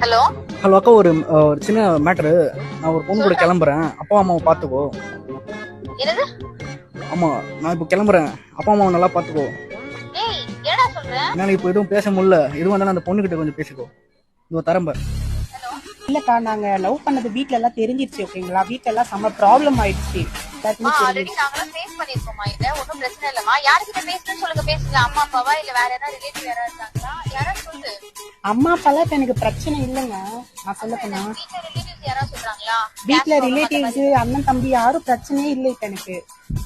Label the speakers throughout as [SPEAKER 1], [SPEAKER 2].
[SPEAKER 1] Hello
[SPEAKER 2] hello அக்கா, ஒரு சின்ன மேட்டரு. நான் ஒரு பொண்ணு கூட கிளம்புறேன். அப்பா அம்மாவை பாத்துக்கோ.
[SPEAKER 1] என்னது?
[SPEAKER 2] ஆமா, நான் இப்போ கிளம்புறேன். அப்பா அம்மாவை நல்லா பாத்துக்கோ.
[SPEAKER 1] ஏய், என்னடா சொல்ற?
[SPEAKER 2] என்னால இப்போ எதுவும் பேச முடியல. எதுவும் வந்தாலும் அந்த பொண்ணு கிட்ட கொஞ்சம் பேசிக்கோ. இதோ தரம்ப.
[SPEAKER 3] இல்லக்கா, நாங்க லவ் பண்ணது வீட்ல எல்லாம் தெரிஞ்சிருச்சு. ஓகேங்களா? வீட்ல எல்லாம் செம்ம ப்ராப்ளம் ஆயிடுச்சு.
[SPEAKER 1] ஆல்ரெடி நாங்கலாம் ஃபேஸ் பண்ணிருக்கோமா? இத ஒண்ணும் பிரச்சனை இல்லமா. யார்கிட்ட பேசணும்னு சொல்லுங்க, பேசுங்க. அம்மா அப்பாவா இல்ல வேற யாராவது ரிலேட்டிவ் யாராவது இருக்காங்களா? யாராவது சொல்லு.
[SPEAKER 3] அம்மா அப்பாலாம் இப்ப எனக்கு பிரச்சனை இல்லைங்க. நான் சொல்ல போனா
[SPEAKER 1] வீட்ல ரிலேட்டிவ்ஸ் யாராவது சொல்றாங்களா?
[SPEAKER 3] வீட்ல ரிலேட்டிவ்ஸ் அண்ணன் தம்பி யாரும் பிரச்சனையே இல்லை இப்ப எனக்கு.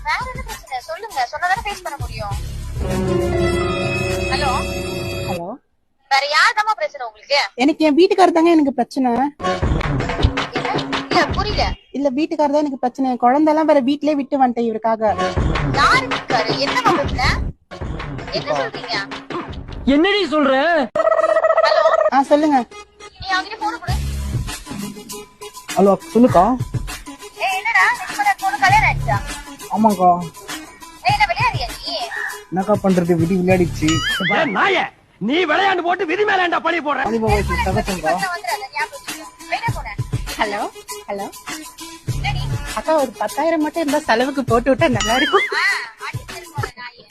[SPEAKER 1] வேற என்ன பிரச்சனை சொல்லுங்க, சொன்னாதானே ஃபேஸ் பண்ண முடியும். ஹலோ
[SPEAKER 3] ஹலோ,
[SPEAKER 1] வேற யார்தாம்மா பிரச்சனை உங்களுக்கு?
[SPEAKER 3] எனக்கு என் வீட்டுக்காரர் தாங்க எனக்கு பிரச்சனை.
[SPEAKER 1] இல்ல புரியல.
[SPEAKER 3] இல்ல, வீட்டுக்காரர் தான் எனக்கு பிரச்சனை. என் குழந்தை எல்லாம் வேற வீட்லயே விட்டு வந்துட்டேன் இவருக்காக.
[SPEAKER 1] யாரு இருக்காரு? என்னமா பிரச்சனை? என்ன சொல்றீங்க?
[SPEAKER 4] என்னடி சொல்ற?
[SPEAKER 1] ஹலோ,
[SPEAKER 3] சொல்லுங்க.
[SPEAKER 1] நீ அவங்கிட்ட போன் கொடு.
[SPEAKER 2] ஹலோ சொல்லுக்கா.
[SPEAKER 1] ஏய், என்னடா நிம்மதியா போன் கல்யாணம் ஆயிடுச்சா?
[SPEAKER 2] ஆமாக்கா.
[SPEAKER 1] ஏய், என்ன விளையாடியா நீ?
[SPEAKER 2] என்னக்கா பண்றது, விதி விளையாடிச்சு.
[SPEAKER 4] நாய நீ விளையாண்டு போட்டு விதி மேலாண்டா பழி போடுற.
[SPEAKER 2] சகச்சங்கா.
[SPEAKER 1] வந்துடுறேன், ஞாபகம் வச்சுக்கோ. வெளியே போனேன்.
[SPEAKER 3] ஹலோ ஹலோ
[SPEAKER 1] என்னடி?
[SPEAKER 3] அக்கா, ஒரு 10,000 மட்டும் இருந்தா செலவுக்கு போட்டு விட்டா நல்லா இருக்கும்.
[SPEAKER 1] அடிச்சு போன நாயே.